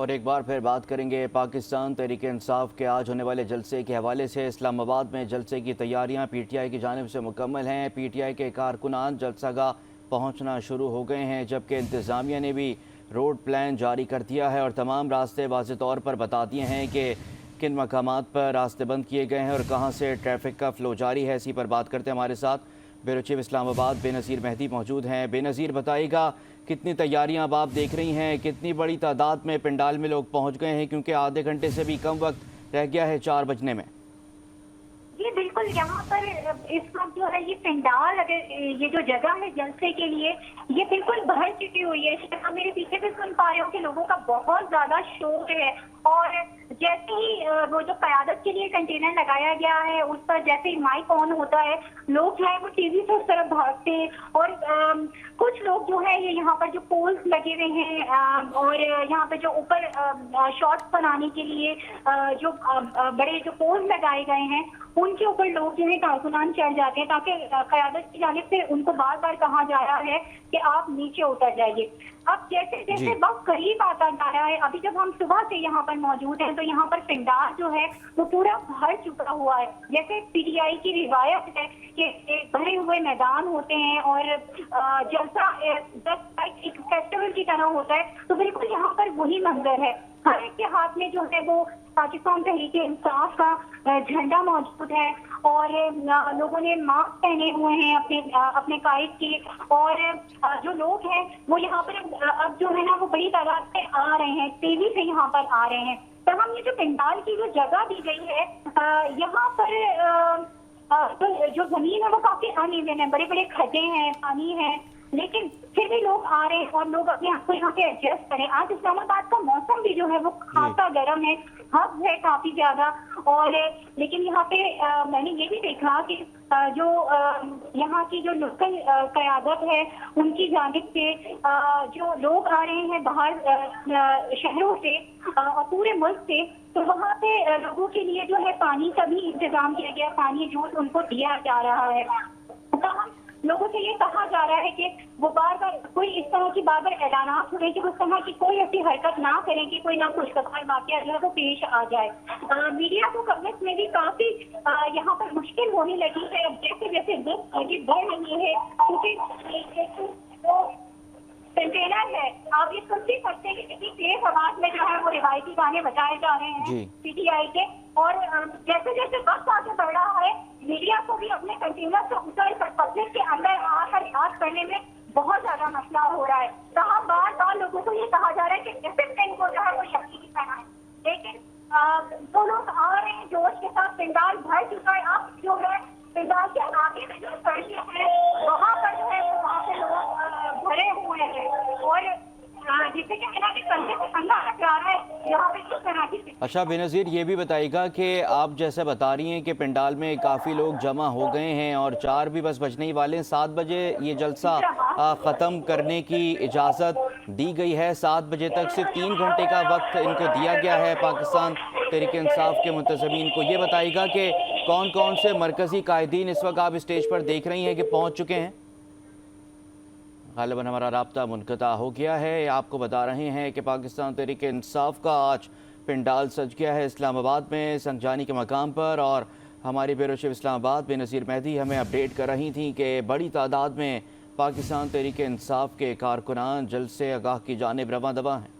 اور ایک بار پھر بات کریں گے پاکستان تحریک انصاف کے آج ہونے والے جلسے کے حوالے سے۔ اسلام آباد میں جلسے کی تیاریاں پی ٹی آئی کی جانب سے مکمل ہیں۔ پی ٹی آئی کے کارکنان جلسہ گاہ پہنچنا شروع ہو گئے ہیں، جبکہ انتظامیہ نے بھی روڈ پلان جاری کر دیا ہے اور تمام راستے واضح طور پر بتا دیے ہیں کہ کن مقامات پر راستے بند کیے گئے ہیں اور کہاں سے ٹریفک کا فلو جاری ہے۔ اسی پر بات کرتے ہیں، ہمارے ساتھ بیورو چیف اسلام آباد بے نظیر مہدی موجود ہیں۔ بے نظیر، بتائیے گا کتنی تیاریاں اب آپ دیکھ رہی ہیں، کتنی بڑی تعداد میں پنڈال میں لوگ پہنچ گئے ہیں، کیونکہ آدھے گھنٹے سے بھی کم وقت رہ گیا ہے 4 بجنے میں؟ جی بالکل، یہاں پر اس وقت جو ہے یہ پنڈال، اگر یہ جو جگہ ہے جلسے کے لیے، یہ بالکل بھر چکی ہوئی ہے۔ آپ میرے پیچھے بھی سن پا رہے ہو کہ لوگوں کا بہت زیادہ شور ہے، اور جیسے ہی وہ جو قیادت کے لیے کنٹینر لگایا گیا ہے اس پر جیسے ہی مائک آن ہوتا ہے، لوگ جو ہے وہ تیزی سے اس طرف بھاگتے ہیں، اور کچھ لوگ جو ہے یہ یہاں پر جو پولز لگے ہوئے ہیں اور یہاں پہ جو اوپر شارٹس بنانے کے لیے جو بڑے جو پولز لگائے گئے ہیں، ان کے اوپر لوگ جو ہے کارکنان چڑھ جاتے ہیں، تاکہ قیادت کی جانب سے ان کو بار بار کہا جا رہا ہے کہ آپ نیچے اتر جائیے۔ اب جیسے جیسے وقت قریب آتا جا رہا ہے، ابھی جب ہم صبح سے یہاں پر موجود ہیں تو یہاں پر پنڈال جو ہے وہ پورا بھر چکا ہوا ہے۔ جیسے پی ٹی آئی کی روایت ہے کہ بھرے ہوئے میدان ہوتے ہیں اور جلسہ ایک فیسٹیول کی طرح ہوتا ہے، تو بالکل یہاں پر وہی منظر ہے۔ ہر ایک کے ہاتھ میں جو ہے وہ پاکستان تحریک انصاف کا جھنڈا موجود ہے، اور لوگوں نے ماسک پہنے ہوئے ہیں اپنے قائد کے، اور جو لوگ ہیں وہ یہاں پر اب جو ہے نا وہ بڑی تعداد میں آ رہے ہیں، تیزی سے یہاں پر آ رہے ہیں۔ تمام یہ جو پنڈال کی جو جگہ دی گئی ہے، یہاں پر جو زمین ہے وہ کافی ان ایون ہے، بڑے بڑے کھڈے ہیں، پانی ہے، لیکن پھر بھی لوگ آ رہے ہیں اور لوگ اپنے آپ کو یہاں پہ ایڈجسٹ کریں۔ آج اسلام آباد کا موسم بھی جو ہے وہ خاصا گرم ہے، ہب ہے کافی زیادہ، اور لیکن یہاں پہ میں نے یہ بھی دیکھا کہ جو یہاں کی جو لوکل قیادت ہے ان کی جانب سے جو لوگ آ رہے ہیں باہر شہروں سے اور پورے ملک سے، تو وہاں پہ لوگوں کے لیے جو ہے پانی کا بھی انتظام کیا گیا، پانی جوس ان کو دیا جا رہا ہے۔ لوگوں سے یہ کہا جا رہا ہے کہ وہ بار بار کوئی اس طرح کی بار بار اعلانات ہوئے کہ اس طرح کی کوئی ایسی حرکت نہ کریں کہ کوئی نہ خوشگوار واقعہ جو ہے وہ پیش آ جائے۔ میڈیا کو کوریج میں بھی کافی یہاں پر مشکل ہونے لگی ہے، اب جیسے جیسے وقت آگے بڑھ رہی ہے، کیونکہ کنٹینر ہے، آپ یہ سن بھی سکتے ہیں کہ کتنی تیز آواز میں جو ہے وہ روایتی گانے بجائے جا رہے ہیں پی ٹی آئی کے، اور جیسے جیسے وقت آگے بڑھ رہا ہے میڈیا کو بھی اپنے کنٹینر سے پبلک کے اندر آ کر بات کرنے میں بہت زیادہ مسئلہ ہو رہا ہے۔ کہاں بار بار لوگوں کو یہ کہا جا رہا ہے کہ ڈسپلن کو جو ہے وہ یقینی بنائیں، لیکن وہ لوگ آ رہے ہیں جوش کے ساتھ، پنڈال بھر چکا ہے۔ اب جو ہے پنڈال کے آگے میں جو سڑکیں ہیں وہاں پر جو ہے وہاں پہ لوگ بھرے ہوئے ہیں، اور جسے کہ نا کہ کندھے سے کندھا ٹکرا رہا ہے یہاں پہ کس طرح کی۔ اچھا بے نظیر، یہ بھی بتائیے گا کہ آپ جیسے بتا رہی ہیں کہ پنڈال میں کافی لوگ جمع ہو گئے ہیں اور 4 بھی بس بجنے ہی والے ہیں، 7 بجے یہ جلسہ ختم کرنے کی اجازت دی گئی ہے۔ 7 بجے تک صرف 3 گھنٹے کا وقت ان کو دیا گیا ہے پاکستان تحریک انصاف کے منتظمین کو۔ یہ بتائیے گا کہ کون کون سے مرکزی قائدین اس وقت آپ اسٹیج پر دیکھ رہی ہیں کہ پہنچ چکے ہیں؟ غالباً ہمارا رابطہ منقطع ہو گیا ہے۔ آپ کو بتا رہے ہیں کہ پاکستان تحریک انصاف کا آج پنڈال سج گیا ہے اسلام آباد میں سنگجانی کے مقام پر، اور ہماری بیورو چیف اسلام آباد بے نظیر مہدی ہمیں اپڈیٹ کر رہی تھیں کہ بڑی تعداد میں پاکستان تحریک انصاف کے کارکنان جلسے آگاہ کی جانب رواں دواں ہیں۔